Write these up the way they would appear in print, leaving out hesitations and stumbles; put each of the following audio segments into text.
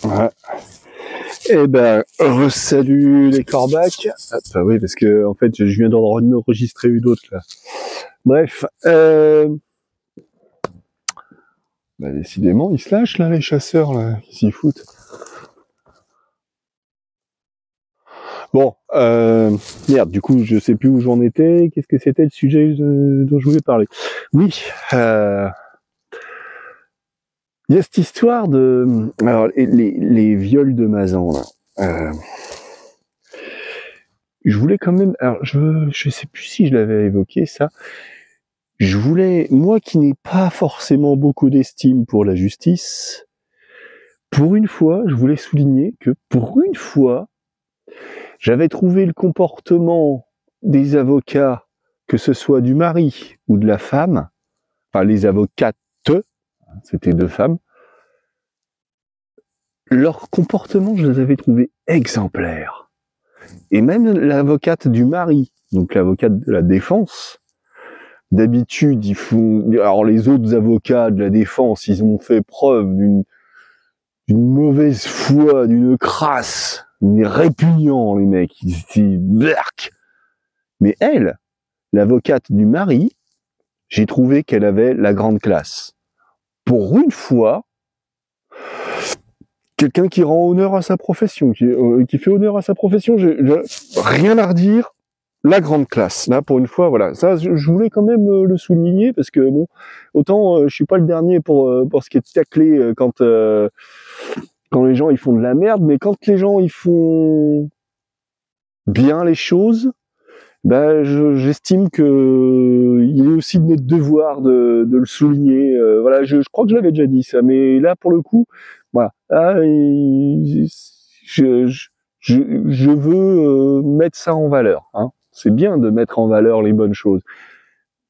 Ouais. Eh ben, salut les corbacs. Ah, bah oui, parce que en fait, je viens d'en enregistrer une autre là. Bref, bah, décidément, ils se lâchent là, les chasseurs là, ils s'y foutent. Bon, merde, du coup, je sais plus où j'en étais. Qu'est-ce que c'était le sujet dont je voulais parler? Oui, il y a cette histoire de, alors les viols de Mazan là. Je voulais quand même, alors je sais plus si je l'avais évoqué ça. Je voulais, moi qui n'ai pas forcément beaucoup d'estime pour la justice, pour une fois, je voulais souligner que pour une fois, j'avais trouvé le comportement des avocats, que ce soit du mari ou de la femme, enfin les avocates, c'était deux femmes, leur comportement, je les avais trouvés exemplaires. Et même l'avocate du mari, donc l'avocate de la défense, d'habitude, ils font, alors les autres avocats de la défense, ils ont fait preuve d'une mauvaise foi, d'une crasse, répugnant, les mecs, ils étaient berk. Mais elle, l'avocate du mari, j'ai trouvé qu'elle avait la grande classe. Pour une fois, quelqu'un qui rend honneur à sa profession, qui fait honneur à sa profession, j'ai rien à redire. La grande classe, là pour une fois, voilà. Ça, je voulais quand même le souligner parce que bon, autant je suis pas le dernier pour ce qui est taclé quand les gens ils font de la merde, mais quand les gens ils font bien les choses, ben j'estime que il est aussi de notre devoir de le souligner. Voilà, je crois que je l'avais déjà dit ça, mais là pour le coup, voilà, là, je veux mettre ça en valeur. Hein. C'est bien de mettre en valeur les bonnes choses.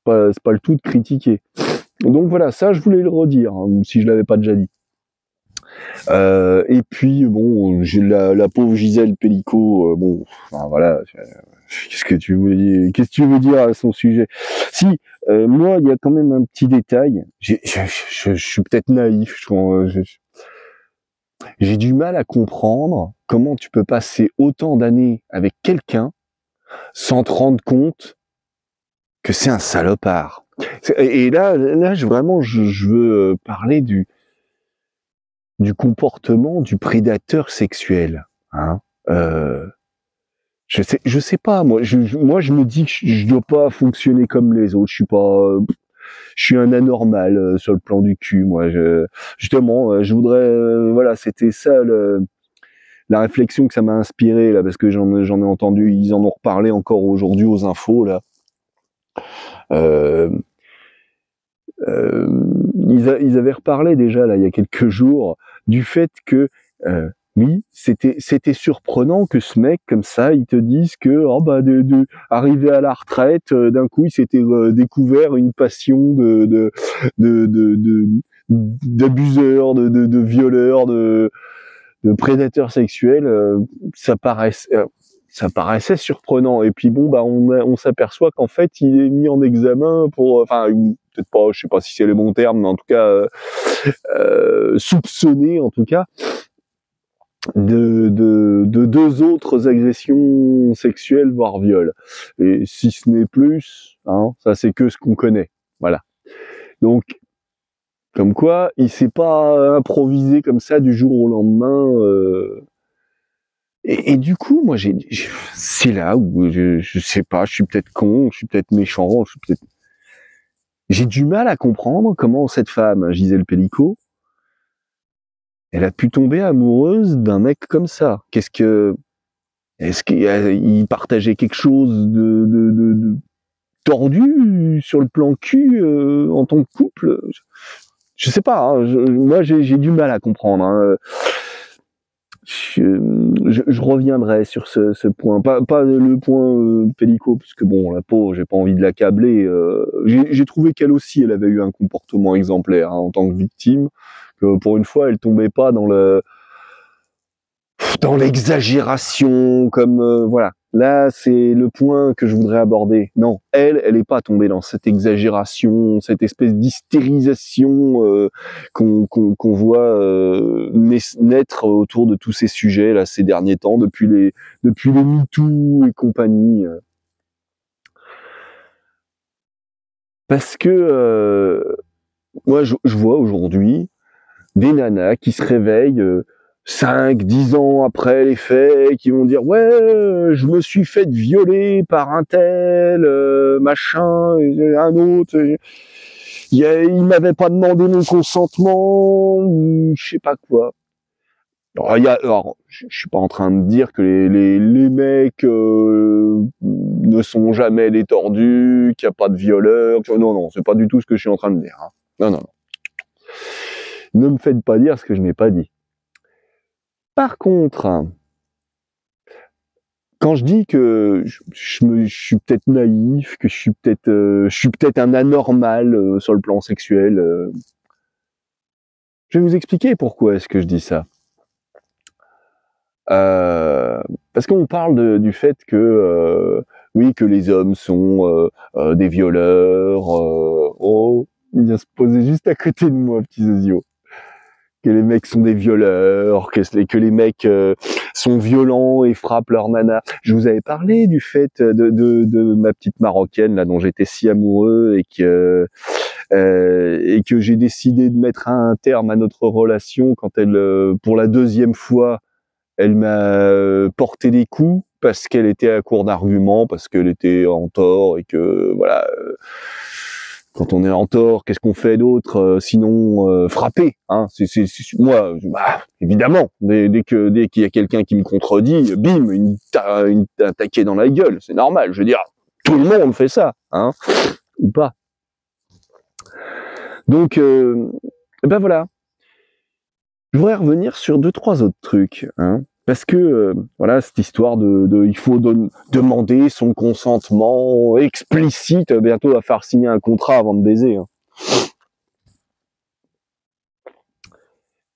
C'est pas le tout de critiquer. Donc voilà, ça je voulais le redire, hein, si je l'avais pas déjà dit. Et puis bon, j'ai la pauvre Gisèle Pellico, bon, enfin, voilà. Qu'est-ce que tu veux dire à son sujet? Si, moi, il y a quand même un petit détail. Je suis peut-être naïf. J'ai du mal à comprendre comment tu peux passer autant d'années avec quelqu'un sans te rendre compte que c'est un salopard. Et là, vraiment, je veux parler du comportement du prédateur sexuel. Hein. Je sais pas, moi je me dis que je dois pas fonctionner comme les autres, je suis un anormal sur le plan du cul, moi. Justement, je voudrais, voilà, c'était ça la réflexion que ça m'a inspiré là, parce que j'en ai entendu, ils en ont reparlé encore aujourd'hui aux infos là. Euh, ils avaient reparlé déjà là il y a quelques jours du fait que oui, c'était surprenant que ce mec comme ça, il te dise que oh bah arrivé à la retraite, d'un coup il s'était découvert une passion d'abuseurs, de violeurs, de prédateurs sexuels. Ça paraissait surprenant. Et puis bon bah on s'aperçoit qu'en fait il est mis en examen pour, enfin peut-être pas, je sais pas si c'est le bon terme, mais en tout cas soupçonné en tout cas de deux autres agressions sexuelles, voire viol. Et si ce n'est plus, hein, ça c'est que ce qu'on connaît. Voilà. Donc, comme quoi, il s'est pas improvisé comme ça du jour au lendemain. Et du coup, moi, c'est là où je sais pas, je suis peut-être con, je suis peut-être méchant, j'ai du mal à comprendre comment cette femme, Gisèle Pellico, elle a pu tomber amoureuse d'un mec comme ça. Est-ce qu'il partageait quelque chose de tordu sur le plan cul en tant que couple? Je sais pas. Hein, moi, j'ai du mal à comprendre. Hein. Je reviendrai sur ce point. Pas le point Pellico, parce que bon, la pauvre, j'ai pas envie de l'accabler. J'ai trouvé qu'elle aussi, elle avait eu un comportement exemplaire hein, en tant que victime. Que pour une fois, elle tombait pas dans l'exagération, comme voilà. là, c'est le point que je voudrais aborder. Non, elle est pas tombée dans cette exagération, cette espèce d'hystérisation qu'on voit naître autour de tous ces sujets là ces derniers temps, depuis les MeToo et compagnie. Parce que moi, je vois aujourd'hui des nanas qui se réveillent 5, 10 ans après les faits, qui vont dire ouais, je me suis fait violer par un tel, machin, un autre, il m'avait pas demandé mon consentement, ou je sais pas quoi. Alors, je suis pas en train de dire que les mecs ne sont jamais des tordus, qu'il n'y a pas de violeurs, non, c'est pas du tout ce que je suis en train de dire. Hein. Non. Ne me faites pas dire ce que je n'ai pas dit. Par contre, quand je dis que je suis peut-être naïf, que je suis peut-être un anormal sur le plan sexuel, je vais vous expliquer pourquoi est-ce que je dis ça. Parce qu'on parle du fait que oui, que les hommes sont des violeurs. Oh, il vient se poser juste à côté de moi, petit Zozio. Que les mecs sont des violeurs, que les mecs sont violents et frappent leur nana. Je vous avais parlé du fait de ma petite Marocaine là dont j'étais si amoureux et que j'ai décidé de mettre un terme à notre relation quand elle, pour la 2e fois, elle m'a porté des coups parce qu'elle était à court d'arguments, parce qu'elle était en tort et que voilà. Quand on est en tort, qu'est-ce qu'on fait d'autre sinon frapper, hein. Moi, évidemment, dès qu'il y a quelqu'un qui me contredit, bim, une taquet dans la gueule, c'est normal. Je veux dire, tout le monde fait ça, hein, ou pas. Donc, ben voilà. Je voudrais revenir sur 2-3 autres trucs, hein. Parce que voilà, cette histoire il faut demander son consentement explicite, bientôt à faire signer un contrat avant de baiser. Hein.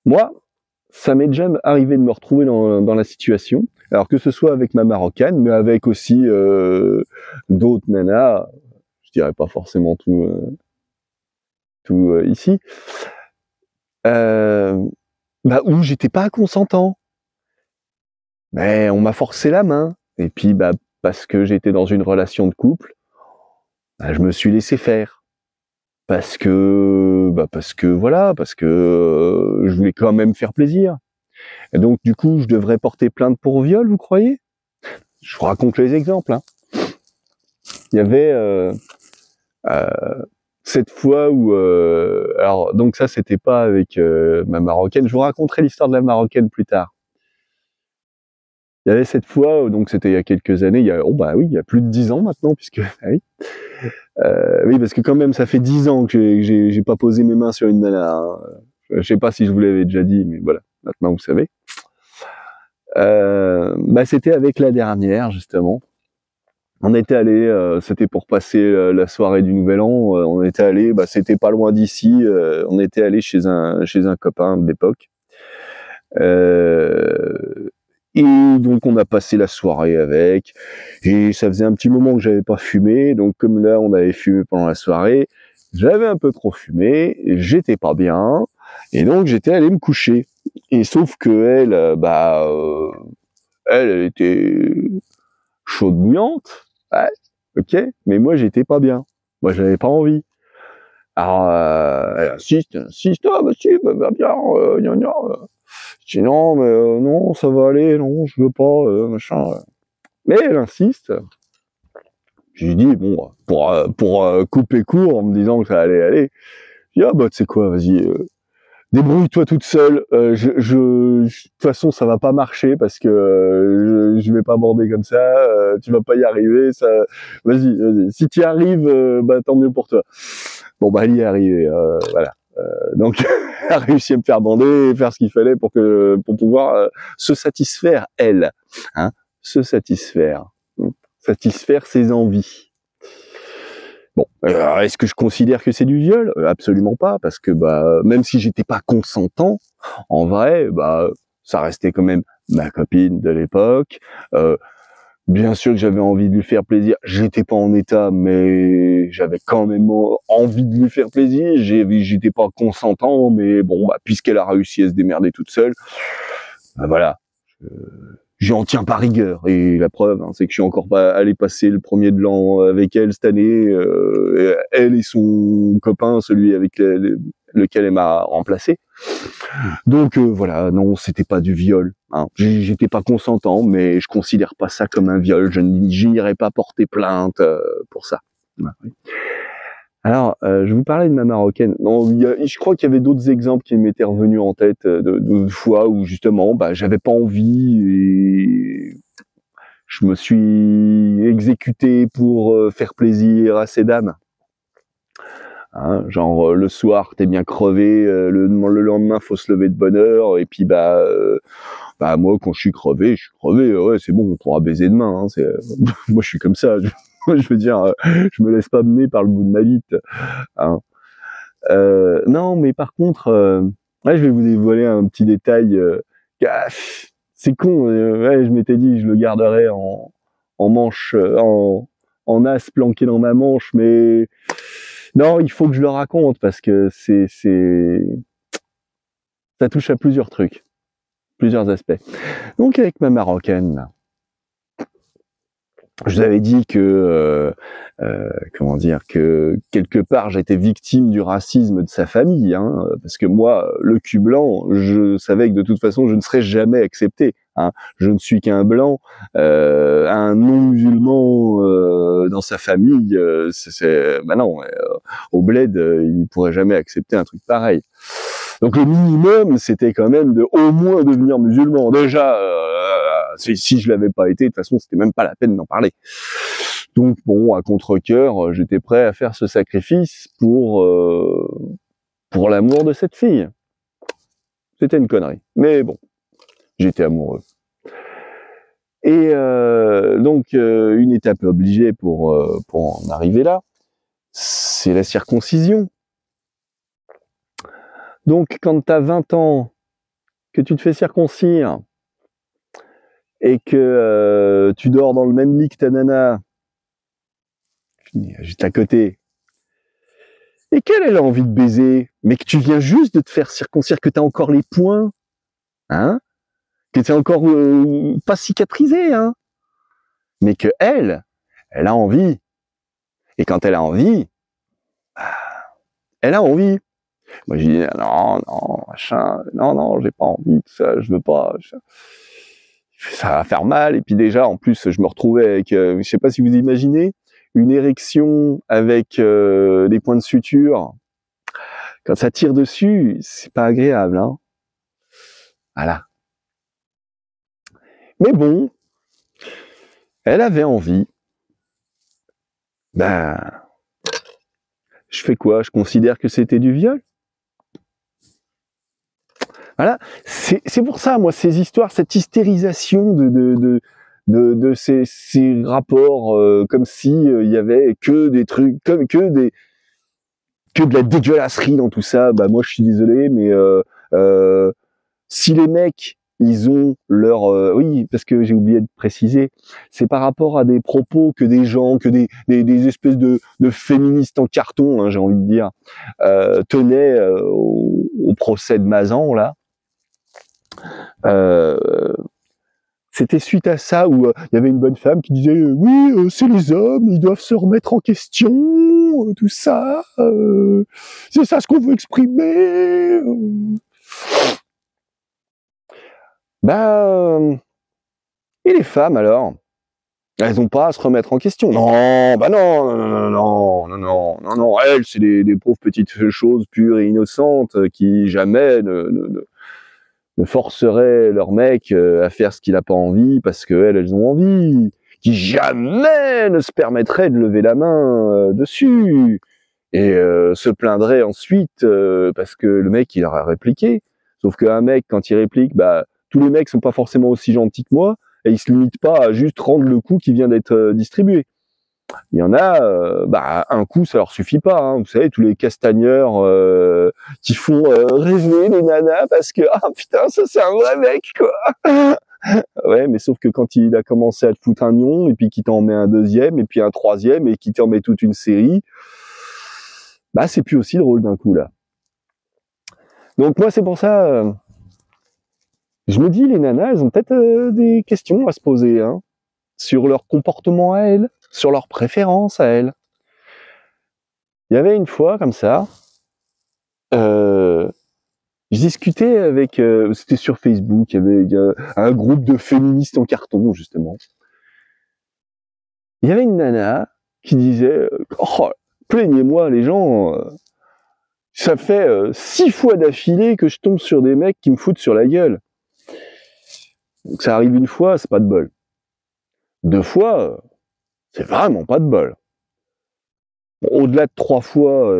Moi, ça m'est déjà arrivé de me retrouver dans la situation, alors que ce soit avec ma Marocaine, mais avec aussi d'autres nanas, je dirais pas forcément tout ici, où j'étais pas consentant. Mais on m'a forcé la main. Et puis, parce que j'étais dans une relation de couple, je me suis laissé faire. Parce que je voulais quand même faire plaisir. Et donc, du coup, je devrais porter plainte pour viol, vous croyez? Je vous raconte les exemples. Hein. Il y avait cette fois où... alors, donc ça, c'était pas avec ma Marocaine. Je vous raconterai l'histoire de la Marocaine plus tard. Il y avait cette fois, donc c'était il y a quelques années, il y a plus de 10 ans maintenant, puisque oui, parce que quand même ça fait 10 ans que j'ai pas posé mes mains sur une nana. Hein. Je sais pas si je vous l'avais déjà dit, mais voilà, maintenant vous savez. C'était avec la dernière justement. On était allé, c'était pour passer la soirée du Nouvel An. On était allé, c'était pas loin d'ici. On était allé chez un copain de l'époque. Et donc on a passé la soirée avec, et ça faisait un petit moment que j'avais pas fumé, donc comme là on avait fumé pendant la soirée, j'avais un peu trop fumé, j'étais pas bien, et donc j'étais allé me coucher. Et sauf que elle était chaude bouillante, ouais, ok, mais moi j'étais pas bien, moi j'avais pas envie. Alors elle insiste, bien, gna. Je dis non, mais non, ça va aller, non, je veux pas, machin. Mais elle insiste. Je lui dis bon, pour couper court en me disant que ça allait aller. Je dis tu sais quoi, vas-y, débrouille-toi toute seule. De toute façon, ça va pas marcher parce que je vais pas border comme ça. Tu vas pas y arriver. Ça, vas-y. Si tu y arrives, tant mieux pour toi. Bon elle y est arrivée, voilà. Donc, elle a réussi à me faire bander et faire ce qu'il fallait pour pouvoir se satisfaire, elle, hein, satisfaire ses envies. Bon, est-ce que je considère que c'est du viol? Absolument pas, parce que même si j'étais pas consentant, en vrai, ça restait quand même ma copine de l'époque. Bien sûr que j'avais envie de lui faire plaisir. J'étais pas en état, mais j'avais quand même envie de lui faire plaisir. J'étais pas consentant, mais bon, bah, puisqu'elle a réussi à se démerder toute seule, bah, voilà. J'en tiens pas rigueur. Et la preuve, hein, c'est que je suis encore pas allé passer le premier de l'an avec elle cette année. Elle et son copain, celui avec lequel elle m'a remplacé. Donc voilà, non, c'était pas du viol. Hein. J'étais pas consentant, mais je considère pas ça comme un viol. Je n'irai pas porter plainte pour ça. Ouais. Alors, je vous parlais de ma marocaine. Non, je crois qu'il y avait d'autres exemples qui m'étaient revenus en tête de fois où justement, bah, j'avais pas envie et je me suis exécuté pour faire plaisir à ces dames. Hein, genre le soir t'es bien crevé, le lendemain faut se lever de bonne heure et puis bah moi quand je suis crevé, ouais c'est bon on pourra baiser demain. Hein, moi je suis comme ça, je veux dire je me laisse pas mener par le bout de ma bite. Hein. Non mais par contre ouais, je vais vous dévoiler un petit détail. C'est con, ouais, je m'étais dit je le garderais en manche, en as planqué dans ma manche, mais non, il faut que je le raconte parce que ça touche à plusieurs trucs, plusieurs aspects. Donc avec ma marocaine, je vous avais dit que comment dire que quelque part j'étais victime du racisme de sa famille, hein, parce que moi, le cul blanc, je savais que de toute façon je ne serais jamais accepté. Hein. Je ne suis qu'un blanc, un non-musulman dans sa famille, bah non, au bled, il pourrait jamais accepter un truc pareil. Donc le minimum, c'était quand même de au moins devenir musulman. Déjà, si je l'avais pas été, de toute façon, c'était même pas la peine d'en parler. Donc bon, à contre-cœur, j'étais prêt à faire ce sacrifice pour l'amour de cette fille. C'était une connerie, mais bon, j'étais amoureux. Et donc une étape obligée pour en arriver là, c'est la circoncision. Donc quand t'as 20 ans, que tu te fais circoncire et que tu dors dans le même lit que ta nana, juste à côté, et qu'elle a envie de baiser, mais que tu viens juste de te faire circoncire, que t'as encore les poings, hein, que t'es encore pas cicatrisé, hein, mais que elle a envie. Et quand elle a envie, elle a envie. Moi je dis non, machin, non, j'ai pas envie, tout ça, je veux pas. Ça va faire mal. Et puis déjà, en plus, je me retrouvais avec, je sais pas si vous imaginez, une érection avec des points de suture. Quand ça tire dessus, c'est pas agréable, hein. Voilà. Mais bon, elle avait envie. Ben, je fais quoi? Je considère que c'était du viol. Voilà. C'est pour ça, moi, ces histoires, cette hystérisation de ces rapports, comme si il y avait que des trucs, que de la dégueulasserie dans tout ça. Bah moi, je suis désolé, mais si les mecs ils ont leur oui, parce que j'ai oublié de préciser, c'est par rapport à des propos que des gens, que des espèces de féministes en carton, hein, j'ai envie de dire, tenaient au procès de Mazan là. C'était suite à ça où il y avait une bonne femme qui disait oui, c'est les hommes, ils doivent se remettre en question, tout ça, c'est ça ce qu'on veut exprimer. Et les femmes alors, elles ont pas à se remettre en question. Non, bah non, elles c'est des pauvres petites choses pures et innocentes qui jamais ne forceraient leur mec à faire ce qu'il a pas envie parce que elles ont envie, qui jamais ne se permettraient de lever la main dessus et se plaindraient ensuite parce que le mec il leur a répliqué. Sauf qu'un mec quand il réplique, bah tous les mecs sont pas forcément aussi gentils que moi et ils se limitent pas à juste rendre le coup qui vient d'être distribué. Il y en a, un coup ça leur suffit pas. Hein. Vous savez, tous les castagneurs qui font rêver les nanas parce que ah putain ça c'est un vrai mec quoi. Ouais, mais sauf que quand il a commencé à te foutre un nion, et puis qu'il t'en met un deuxième, et puis un troisième, et qu'il t'en met toute une série, bah c'est plus aussi drôle d'un coup là. Donc moi c'est pour ça, je me dis les nanas, elles ont peut-être des questions à se poser, hein, sur leur comportement à elles, sur leurs préférences à elles. Il y avait une fois comme ça, je discutais avec, c'était sur Facebook, il y a un groupe de féministes en carton justement. Il y avait une nana qui disait, oh, plaignez-moi les gens, ça fait 6 fois d'affilée que je tombe sur des mecs qui me foutent sur la gueule. Donc ça arrive une fois, c'est pas de bol. 2 fois, c'est vraiment pas de bol. Bon, au-delà de 3 fois,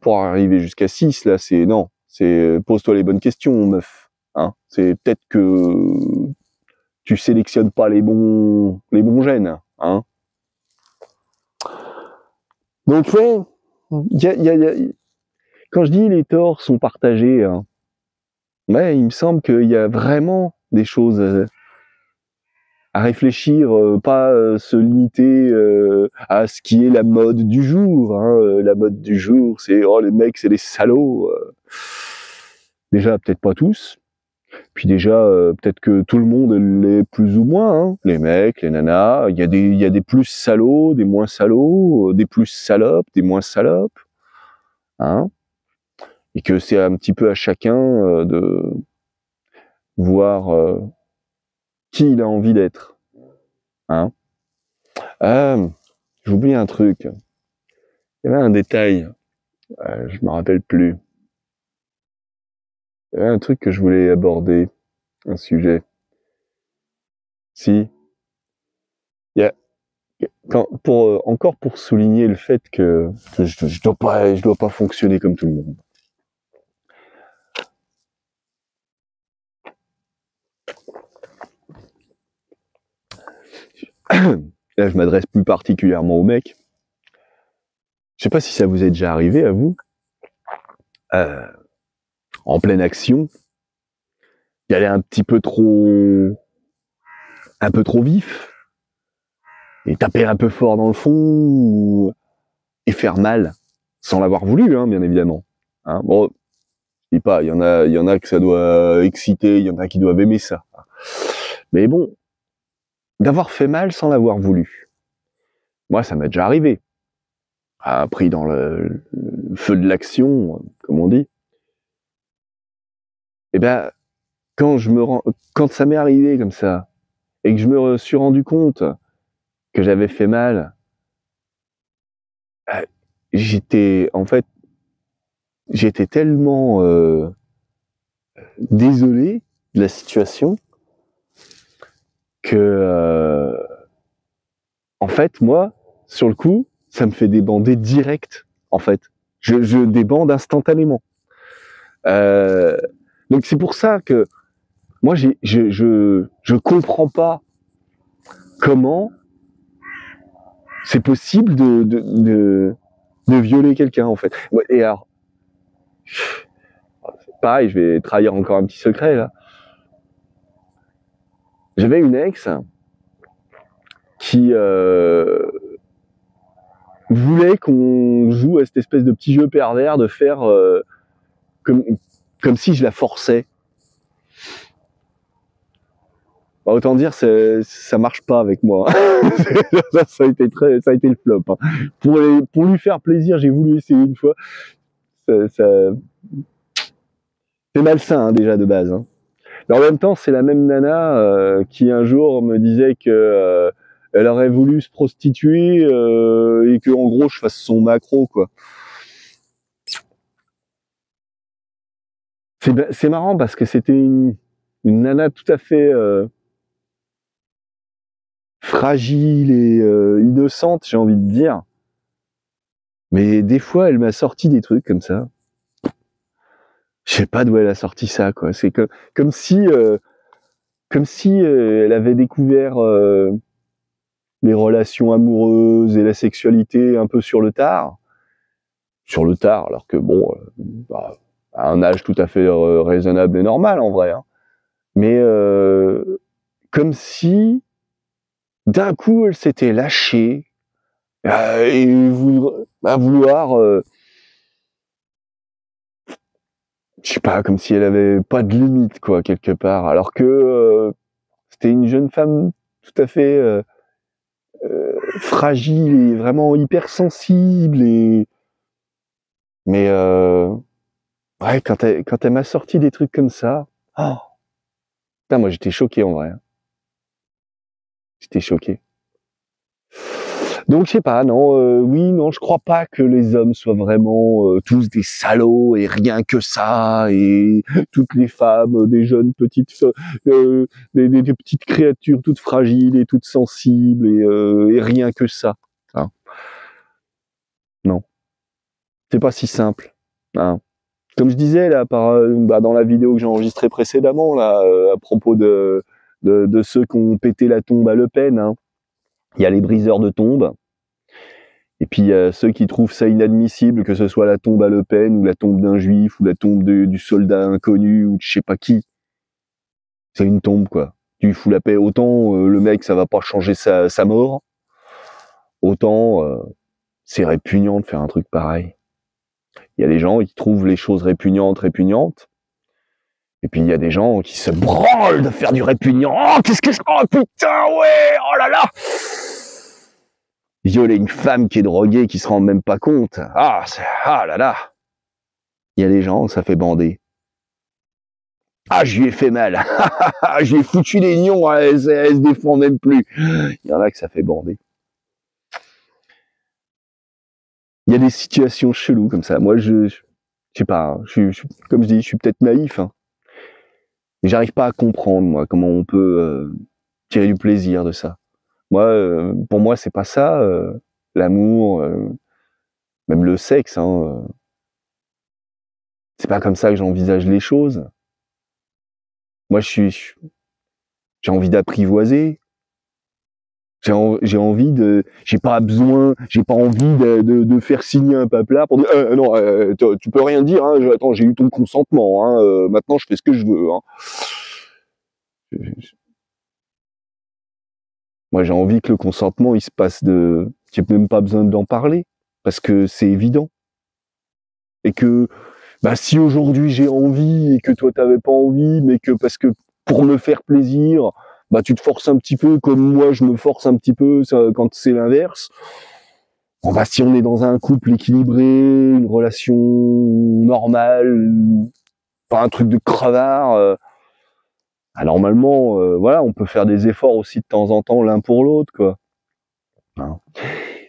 pour arriver jusqu'à 6, là, c'est non. C'est pose-toi les bonnes questions, meuf. Hein, c'est peut-être que tu sélectionnes pas les bons gènes. Hein. Donc ouais, quand je dis les torts sont partagés, hein, ouais, il me semble qu'il y a vraiment des choses à réfléchir, pas se limiter à ce qui est la mode du jour. Hein. La mode du jour, c'est oh les mecs, c'est des salauds. Déjà, peut-être pas tous. Puis déjà, peut-être que tout le monde l'est plus ou moins. Hein. Les mecs, les nanas, il y a des plus salauds, des moins salauds, des plus salopes, des moins salopes. Hein. Et que c'est un petit peu à chacun de voir qui il a envie d'être. Hein. J'oublie un truc. Il y avait un détail, je me rappelle plus. Il y avait un truc que je voulais aborder, un sujet. Si, il y a encore pour souligner le fait que je dois pas fonctionner comme tout le monde. Là, je m'adresse plus particulièrement aux mecs. Je sais pas si ça vous est déjà arrivé à vous, en pleine action, y aller un peu trop vif, et taper un peu fort dans le fond, et faire mal, sans l'avoir voulu, hein, bien évidemment. Hein, bon, je dis pas, il y en a que ça doit exciter, il y en a qui doivent aimer ça. Mais bon, d'avoir fait mal sans l'avoir voulu. Moi, ça m'est déjà arrivé. Pris dans le feu de l'action, comme on dit. Et ben, quand ça m'est arrivé comme ça, et que je me suis rendu compte que j'avais fait mal, j'étais tellement désolé de la situation que, en fait, moi, sur le coup, ça me fait débander direct, en fait. Je débande instantanément. Donc c'est pour ça que moi, je comprends pas comment c'est possible de violer quelqu'un, en fait. Et alors, pareil, je vais trahir encore un petit secret, là. J'avais une ex qui voulait qu'on joue à cette espèce de petit jeu pervers de faire comme si je la forçais. Bah, autant dire, ça marche pas avec moi. ça a été le flop. Hein. Pour lui faire plaisir, j'ai voulu essayer une fois. C'est malsain hein, déjà de base. Hein. Mais en même temps, c'est la même nana qui un jour me disait que elle aurait voulu se prostituer et que en gros je fasse son macro quoi. C'est marrant parce que c'était une nana tout à fait fragile et innocente, j'ai envie de dire. Mais des fois, elle m'a sorti des trucs comme ça. Je sais pas d'où elle a sorti ça, quoi. C'est comme si elle avait découvert les relations amoureuses et la sexualité un peu sur le tard. Sur le tard, alors que bon, bah, à un âge tout à fait raisonnable et normal en vrai. Hein. Mais comme si d'un coup elle s'était lâchée et à vouloir, je sais pas, comme si elle avait pas de limite quoi quelque part, alors que c'était une jeune femme tout à fait fragile et vraiment hypersensible mais ouais quand elle m'a sorti des trucs comme ça, oh, putain, moi j'étais choqué en vrai, hein. J'étais choqué. Donc je sais pas, non, oui, non, je crois pas que les hommes soient vraiment tous des salauds et rien que ça, et toutes les femmes, des jeunes des petites créatures toutes fragiles et toutes sensibles et rien que ça. Hein. Non, c'est pas si simple. Hein. Comme je disais là, dans la vidéo que j'ai enregistrée précédemment là, à propos de ceux qui ont pété la tombe à Le Pen. Hein. Il y a les briseurs de tombes. Et puis ceux qui trouvent ça inadmissible, que ce soit la tombe à Le Pen ou la tombe d'un juif ou la tombe du soldat inconnu ou de je sais pas qui, c'est une tombe quoi. Tu fous la paix. Autant le mec ça va pas changer sa mort, autant c'est répugnant de faire un truc pareil. Il y a des gens qui trouvent les choses répugnantes, et puis il y a des gens qui se branlent de faire du répugnant. Oh qu'est-ce que oh putain ouais, oh là là. Violer une femme qui est droguée, qui se rend même pas compte. Ah là là. Il y a des gens, ça fait bander. Ah, je lui ai fait mal. Je lui ai foutu les nions, elle se défend même plus. Il y en a que ça fait bander. Il y a des situations cheloues comme ça. Moi, je sais pas, hein. Comme je dis, je suis peut-être naïf, hein. Mais j'arrive pas à comprendre, moi, comment on peut tirer du plaisir de ça. Moi, pour moi, c'est pas ça, l'amour, même le sexe, hein. C'est pas comme ça que j'envisage les choses. Moi, j'ai envie d'apprivoiser. J'ai envie j'ai pas envie de faire signer un papier pour dire non, tu peux rien dire. Hein, attends, j'ai eu ton consentement. Hein, maintenant, je fais ce que je veux. Hein. Moi, j'ai envie que le consentement, il se passe qu'il n'y ait même pas besoin d'en parler parce que c'est évident et que bah si aujourd'hui j'ai envie et que toi t'avais pas envie, mais que parce que pour me faire plaisir, bah tu te forces un petit peu comme moi je me force un petit peu quand c'est l'inverse. Bon bah si on est dans un couple équilibré, une relation normale, pas un truc de crevard, bah, normalement voilà, on peut faire des efforts aussi de temps en temps l'un pour l'autre quoi. Hein.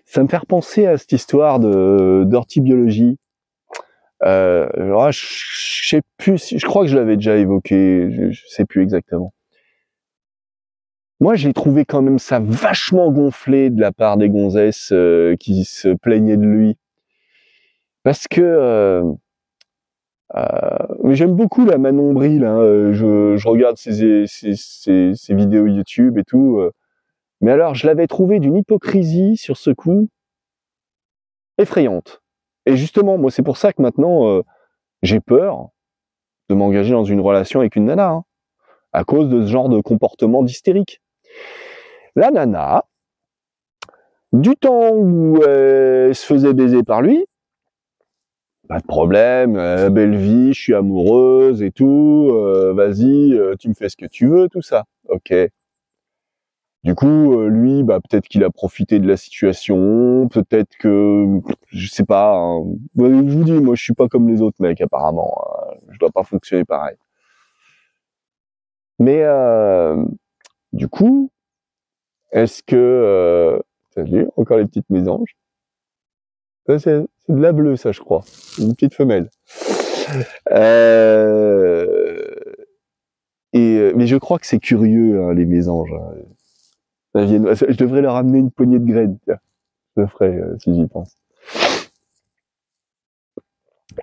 Ça me fait repenser à cette histoire d'orthobiologie. Alors, je sais plus, je crois que je l'avais déjà évoqué, je sais plus exactement. Moi, j'ai trouvé quand même ça vachement gonflé de la part des gonzesses qui se plaignaient de lui, parce que mais j'aime beaucoup la Manon Bril. Hein, je regarde ses vidéos YouTube et tout. Mais alors, je l'avais trouvé d'une hypocrisie sur ce coup effrayante. Et justement, moi, c'est pour ça que maintenant, j'ai peur de m'engager dans une relation avec une nana. Hein. À cause de ce genre de comportement d'hystérique. La nana, du temps où elle se faisait baiser par lui, pas de problème, belle vie, je suis amoureuse et tout, vas-y, tu me fais ce que tu veux, tout ça. Ok. Du coup, lui, bah peut-être qu'il a profité de la situation, peut-être que, je sais pas. Hein. Je vous dis, moi, je suis pas comme les autres mecs apparemment. Hein. Je dois pas fonctionner pareil. Mais du coup, est-ce que t'as vu encore les petites mésanges? Ça, c'est de la bleue, ça, je crois. Une petite femelle. Mais je crois que c'est curieux, hein, les mésanges. Hein. Je devrais leur amener une poignée de graines. Tiens. Je le ferai si j'y pense.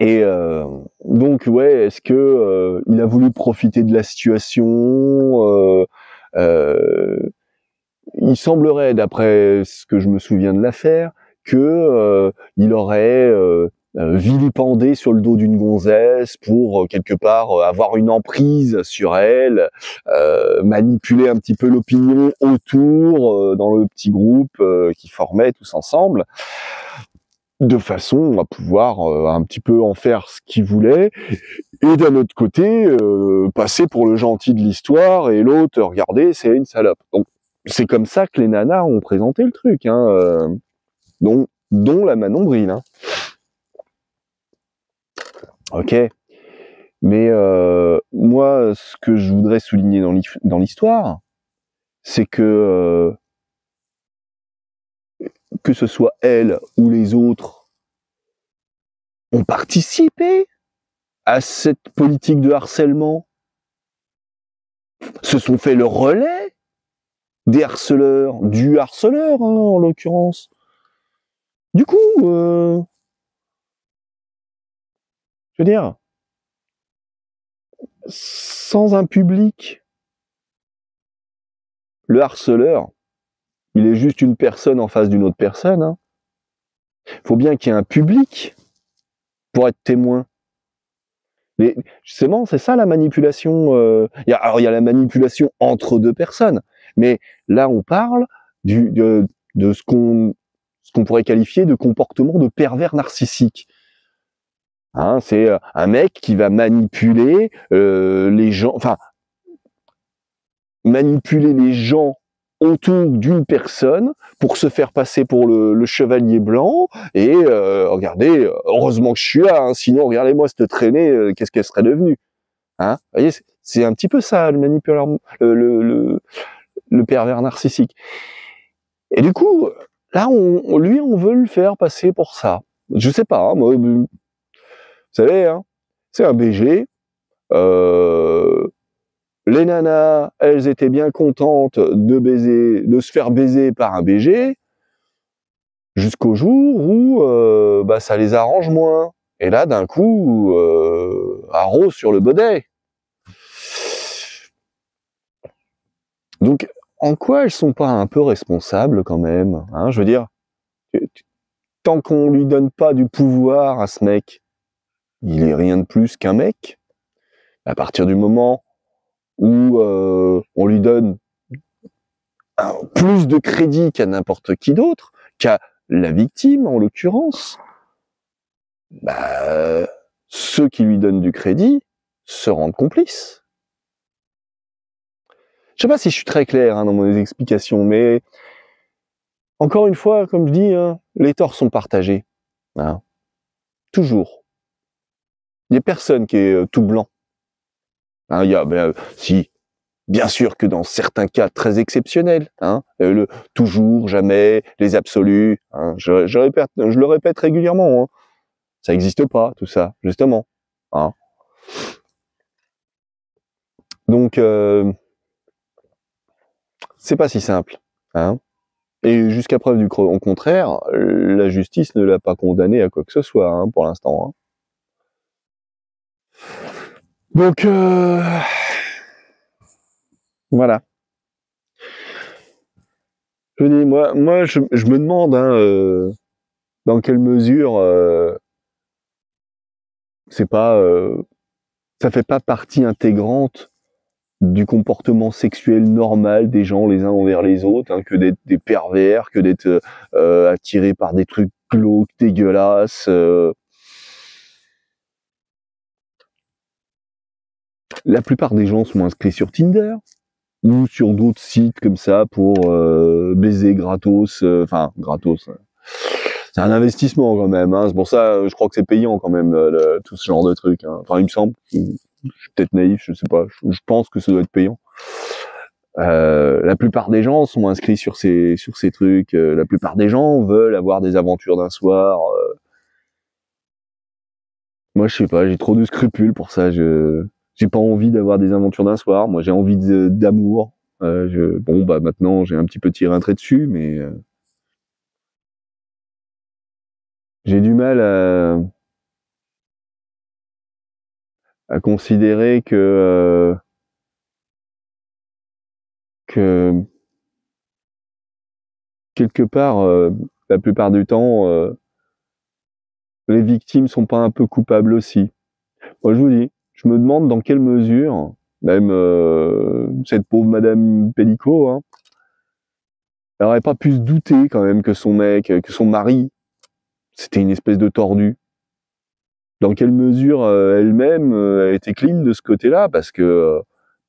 Et donc, ouais, est-ce que il a voulu profiter de la situation il semblerait, d'après ce que je me souviens de l'affaire, que il aurait vilipender sur le dos d'une gonzesse pour quelque part avoir une emprise sur elle, manipuler un petit peu l'opinion autour dans le petit groupe qu'ils formaient tous ensemble, de façon à pouvoir un petit peu en faire ce qu'ils voulaient, et d'un autre côté passer pour le gentil de l'histoire, et l'autre, regardez, c'est une salope. Donc c'est comme ça que les nanas ont présenté le truc, hein, dont la Manon Bril, hein. Ok. Mais moi, ce que je voudrais souligner dans l'histoire, c'est que ce soit elle ou les autres, ont participé à cette politique de harcèlement, se sont fait le relais des harceleurs, du harceleur, hein, en l'occurrence. Du coup, je veux dire, sans un public, le harceleur, il est juste une personne en face d'une autre personne, hein. Faut bien qu'il y ait un public pour être témoin. Mais justement, c'est ça la manipulation. Alors il y a la manipulation entre deux personnes, mais là on parle de ce qu'on pourrait qualifier de comportement de pervers narcissique. Hein, c'est un mec qui va manipuler les gens, enfin manipuler les gens autour d'une personne pour se faire passer pour le chevalier blanc, et regardez, heureusement que je suis là, hein, sinon regardez-moi cette traînée, qu'est-ce qu'elle serait devenue, hein. Vous voyez, c'est un petit peu ça le manipulateur, le pervers narcissique. Et du coup, là, on veut le faire passer pour ça. Je sais pas, hein, moi, vous savez, hein, c'est un BG. Les nanas, elles étaient bien contentes de se faire baiser par un BG, jusqu'au jour où ça les arrange moins. Et là, d'un coup, haro sur le baudet. Donc, en quoi elles sont pas un peu responsables quand même, hein, je veux dire, tant qu'on lui donne pas du pouvoir à ce mec, il est rien de plus qu'un mec. À partir du moment où on lui donne plus de crédit qu'à n'importe qui d'autre, qu'à la victime en l'occurrence, ceux qui lui donnent du crédit se rendent complices. Je sais pas si je suis très clair, hein, dans mes explications, mais encore une fois, comme je dis, hein, les torts sont partagés, hein, toujours. Il y a personne qui est tout blanc. Hein, il y a, si, bien sûr que dans certains cas très exceptionnels, hein, le toujours, jamais, les absolus, hein, je le répète régulièrement, hein, ça n'existe pas, tout ça, justement. Hein. Donc, c'est pas si simple. Hein. Et jusqu'à preuve du contraire, la justice ne l'a pas condamné à quoi que ce soit, hein, pour l'instant. Hein. Donc, voilà. Je dis, moi, je me demande, hein, dans quelle mesure c'est pas, ça fait pas partie intégrante du comportement sexuel normal des gens les uns envers les autres, hein, que d'être des pervers, que d'être attirés par des trucs glauques, dégueulasses. La plupart des gens sont inscrits sur Tinder ou sur d'autres sites comme ça pour baiser gratos, enfin gratos. C'est un investissement quand même, hein. C'est pour ça, je crois que c'est payant quand même, tout ce genre de trucs. Hein. Enfin, il me semble. Je suis peut-être naïf, je sais pas. Je pense que ça doit être payant. La plupart des gens sont inscrits sur ces trucs. La plupart des gens veulent avoir des aventures d'un soir. Moi, je sais pas, j'ai trop de scrupules pour ça. J'ai pas envie d'avoir des aventures d'un soir. Moi, j'ai envie d'amour. Bon, maintenant, j'ai un petit peu tiré un trait dessus, mais j'ai du mal à considérer que quelque part, la plupart du temps, les victimes sont pas un peu coupables aussi? Moi, je vous dis, je me demande dans quelle mesure, même cette pauvre Madame Pellicot, hein, elle aurait pas pu se douter quand même que son mec, que son mari, c'était une espèce de tordu. Dans quelle mesure elle-même a été clean de ce côté-là, parce que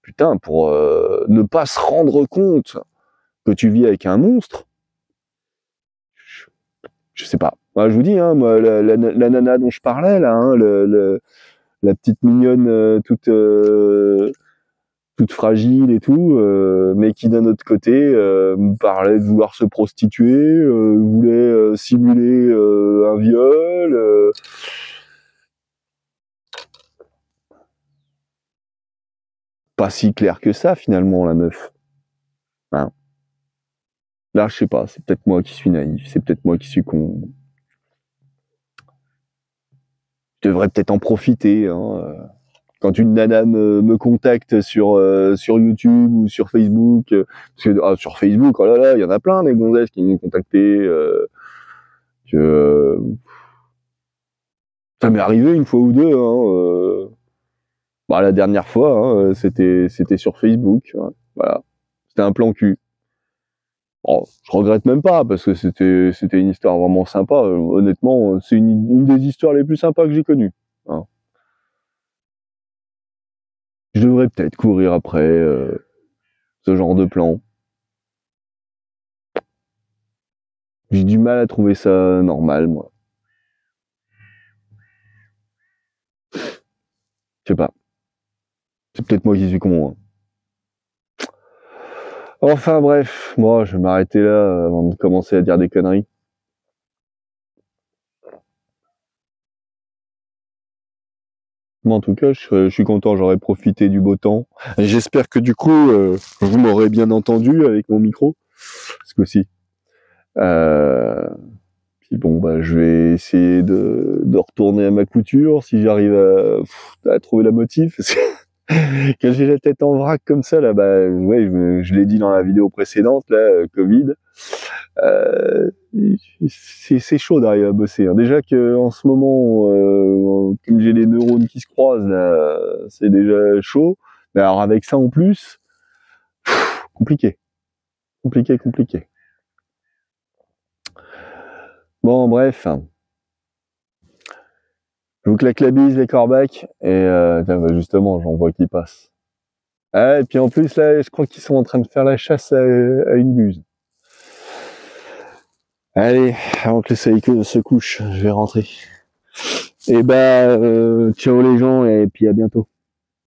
putain, pour ne pas se rendre compte que tu vis avec un monstre, je sais pas. Moi, je vous dis, hein, moi, la nana dont je parlais là, hein, la petite mignonne toute fragile et tout, mais qui d'un autre côté me parlait de vouloir se prostituer, voulait simuler un viol. Pas si clair que ça finalement la meuf. Hein. Là, je sais pas, c'est peut-être moi qui suis naïf, c'est peut-être moi qui suis con. Je devrais peut-être en profiter. Hein. Quand une nana me contacte sur YouTube ou sur Facebook, parce que sur Facebook, oh là là, il y en a plein des gonzesses qui m'ont contacté. Ça m'est arrivé une fois ou deux. Hein, bah, la dernière fois, hein, c'était sur Facebook. Hein, voilà, c'était un plan cul. Bon, je regrette même pas parce que c'était une histoire vraiment sympa. Honnêtement, c'est une des histoires les plus sympas que j'ai connues. Hein. Je devrais peut-être courir après ce genre de plan. J'ai du mal à trouver ça normal, moi. Je sais pas. C'est peut-être moi qui suis con. Hein. Enfin bref, moi je vais m'arrêter là avant de commencer à dire des conneries. Moi en tout cas, je suis content, j'aurais profité du beau temps. Et j'espère que du coup, vous m'aurez bien entendu avec mon micro. Ce coup-ci. Puis bon, bah, je vais essayer de retourner à ma couture si j'arrive à trouver la motif. Parce que quand j'ai la tête en vrac comme ça, là, bah, ouais, je l'ai dit dans la vidéo précédente, là, Covid. Euh, c'est chaud d'arriver à bosser. Hein. Déjà que en ce moment, comme j'ai les neurones qui se croisent, là, c'est déjà chaud. Mais alors avec ça en plus, compliqué, compliqué. Bon, bref. Je vous claque la bise, les corbacs, et bah, justement, j'en vois qui passe. Ah, et puis en plus, là, je crois qu'ils sont en train de faire la chasse à une buse. Allez, avant que le soleil se couche, je vais rentrer. Et bah, ciao les gens, et puis à bientôt.